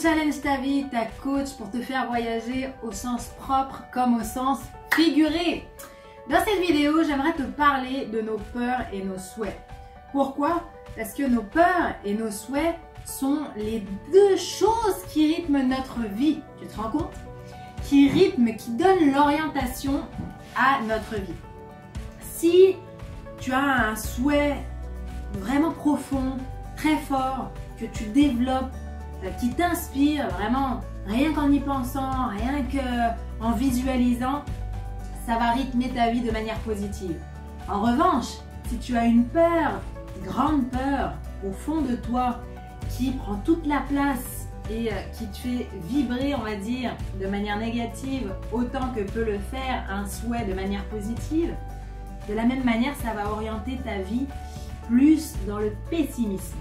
Challenge ta vie, ta coach pour te faire voyager au sens propre comme au sens figuré. Dans cette vidéo, j'aimerais te parler de nos peurs et nos souhaits. Pourquoi? Parce que nos peurs et nos souhaits sont les deux choses qui rythment notre vie. Tu te rends compte? Qui donnent l'orientation à notre vie. Si tu as un souhait vraiment profond, très fort, que tu développes, qui t'inspire vraiment, rien qu'en y pensant, rien qu'en visualisant, ça va rythmer ta vie de manière positive. En revanche, si tu as une peur, une grande peur au fond de toi, qui prend toute la place et qui te fait vibrer, on va dire, de manière négative, autant que peut le faire un souhait de manière positive, de la même manière, ça va orienter ta vie plus dans le pessimisme.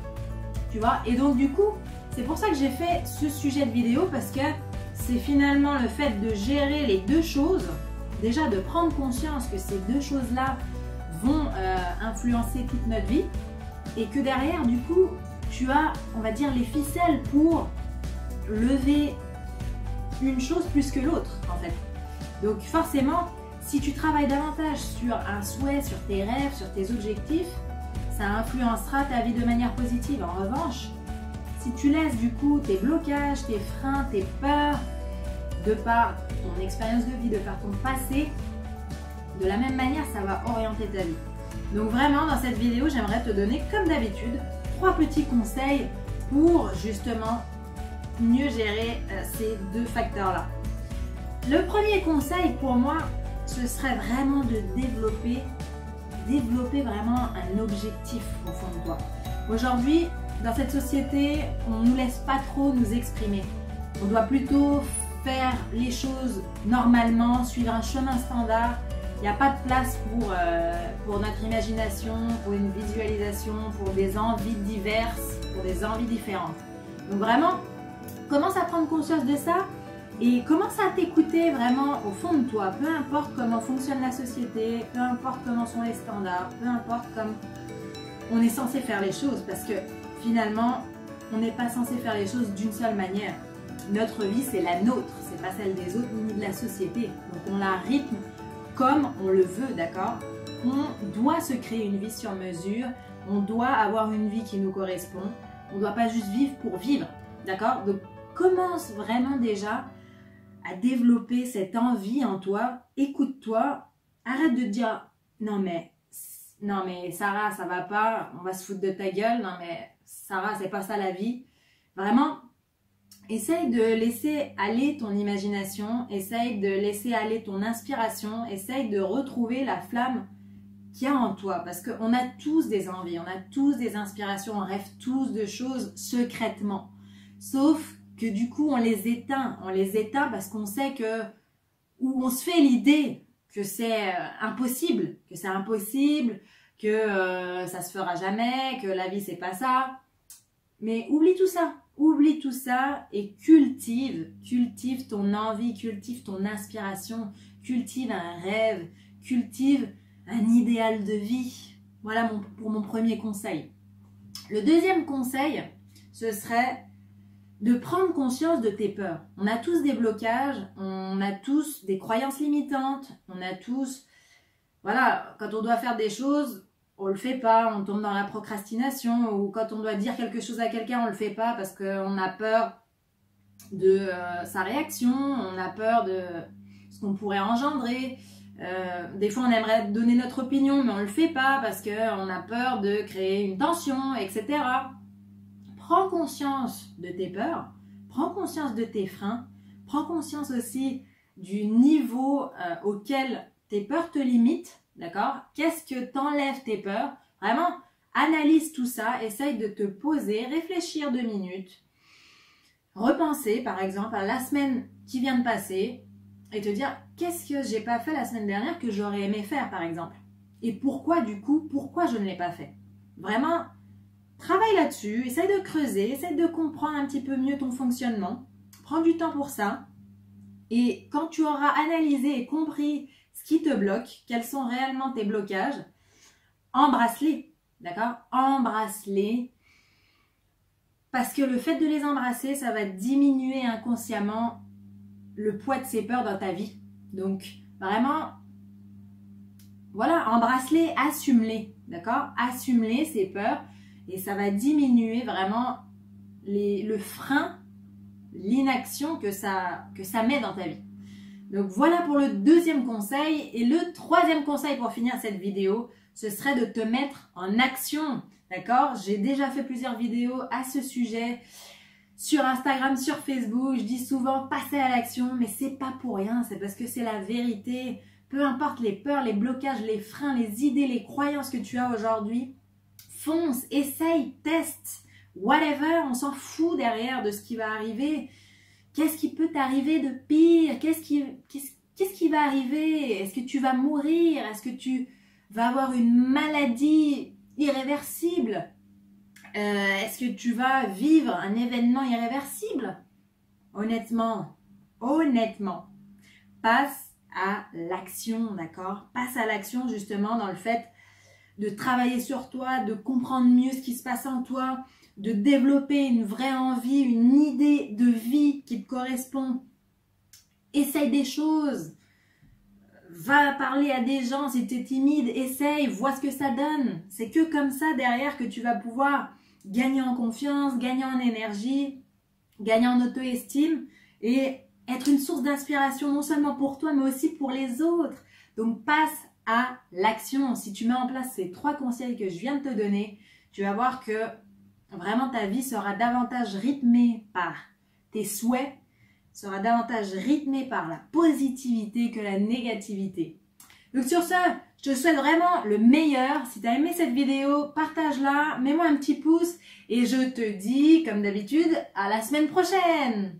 Tu vois? Et donc du coup, c'est pour ça que j'ai fait ce sujet de vidéo, parce que c'est finalement le fait de gérer les deux choses, déjà de prendre conscience que ces deux choses-là vont influencer toute notre vie, et que derrière, du coup, tu as, on va dire, les ficelles pour lever une chose plus que l'autre, en fait. Donc forcément, si tu travailles davantage sur un souhait, sur tes rêves, sur tes objectifs, ça influencera ta vie de manière positive. En revanche, si tu laisses du coup tes blocages, tes freins, tes peurs, de par ton expérience de vie, de par ton passé, de la même manière, ça va orienter ta vie. Donc vraiment, dans cette vidéo, j'aimerais te donner, comme d'habitude, 3 petits conseils pour justement mieux gérer ces deux facteurs-là. Le premier conseil pour moi, ce serait vraiment de développer vraiment un objectif au fond de toi. Aujourd'hui, dans cette société, on ne nous laisse pas trop nous exprimer. On doit plutôt faire les choses normalement, suivre un chemin standard. Il n'y a pas de place pour notre imagination, pour une visualisation, pour des envies diverses, pour des envies différentes. Donc vraiment, commence à prendre conscience de ça et commence à t'écouter vraiment au fond de toi. Peu importe comment fonctionne la société, peu importe comment sont les standards, peu importe comment on est censé faire les choses, parce que finalement, on n'est pas censé faire les choses d'une seule manière. Notre vie, c'est la nôtre, c'est pas celle des autres ni de la société. Donc on la rythme comme on le veut, d'accord? On doit se créer une vie sur mesure, on doit avoir une vie qui nous correspond, on ne doit pas juste vivre pour vivre, d'accord? Donc commence vraiment déjà à développer cette envie en toi, écoute-toi, arrête de te dire non mais Sarah, ça va pas, on va se foutre de ta gueule, non mais Sarah, c'est pas ça la vie. Vraiment, essaye de laisser aller ton imagination, essaye de laisser aller ton inspiration, essaye de retrouver la flamme qu'il y a en toi, parce qu'on a tous des envies, on a tous des inspirations, on rêve tous de choses secrètement, sauf que du coup on les éteint parce qu'on sait que, ou on se fait l'idée que c'est impossible, que ça se fera jamais, que la vie c'est pas ça. Mais oublie tout ça et cultive ton envie, cultive ton inspiration, cultive un rêve, cultive un idéal de vie. Voilà pour mon premier conseil. Le deuxième conseil, ce serait de prendre conscience de tes peurs. On a tous des blocages, on a tous des croyances limitantes, on a tous, voilà, quand on doit faire des choses, on le fait pas, on tombe dans la procrastination, ou quand on doit dire quelque chose à quelqu'un, on le fait pas parce qu'on a peur de sa réaction, on a peur de ce qu'on pourrait engendrer. Des fois, on aimerait donner notre opinion, mais on le fait pas parce qu'on a peur de créer une tension, etc. Prends conscience de tes peurs, prends conscience de tes freins, prends conscience aussi du niveau auquel tes peurs te limitent, d'accord? Qu'est-ce que t'enlève tes peurs? Vraiment, analyse tout ça, essaye de te poser, réfléchir 2 minutes, repenser par exemple à la semaine qui vient de passer et te dire qu'est-ce que j'ai pas fait la semaine dernière que j'aurais aimé faire par exemple? Et pourquoi du coup, pourquoi je ne l'ai pas fait? Vraiment, travaille là-dessus, essaye de creuser, essaye de comprendre un petit peu mieux ton fonctionnement. Prends du temps pour ça. Et quand tu auras analysé et compris ce qui te bloque, quels sont réellement tes blocages, embrasse-les, d'accord? Embrasse-les. Parce que le fait de les embrasser, ça va diminuer inconsciemment le poids de ces peurs dans ta vie. Donc, vraiment, voilà, embrasse-les, assume-les, d'accord? Assume-les, ces peurs, et ça va diminuer vraiment le frein, l'inaction que ça met dans ta vie. Donc, voilà pour le deuxième conseil. Et le troisième conseil pour finir cette vidéo, ce serait de te mettre en action, d'accord? J'ai déjà fait plusieurs vidéos à ce sujet sur Instagram, sur Facebook. Je dis souvent passer à l'action, mais c'est pas pour rien, c'est parce que c'est la vérité. Peu importe les peurs, les blocages, les freins, les idées, les croyances que tu as aujourd'hui, fonce, essaye, teste, whatever, on s'en fout derrière de ce qui va arriver. Qu'est-ce qui peut t'arriver de pire? Qu'est-ce qui va arriver? Est-ce que tu vas mourir? Est-ce que tu vas avoir une maladie irréversible? Est-ce que tu vas vivre un événement irréversible? Honnêtement, passe à l'action, d'accord? Passe à l'action justement dans le fait de travailler sur toi, de comprendre mieux ce qui se passe en toi, de développer une vraie envie, une idée de vie qui te correspond. Essaye des choses. Va parler à des gens si tu es timide, essaye, vois ce que ça donne. C'est que comme ça derrière que tu vas pouvoir gagner en confiance, gagner en énergie, gagner en auto-estime et être une source d'inspiration non seulement pour toi mais aussi pour les autres. Donc passe à l'action. Si tu mets en place ces 3 conseils que je viens de te donner, tu vas voir que vraiment ta vie sera davantage rythmée par tes souhaits, sera davantage rythmée par la positivité que la négativité. Donc sur ce, je te souhaite vraiment le meilleur. Si tu as aimé cette vidéo, partage-la, mets-moi un petit pouce et je te dis, comme d'habitude, à la semaine prochaine.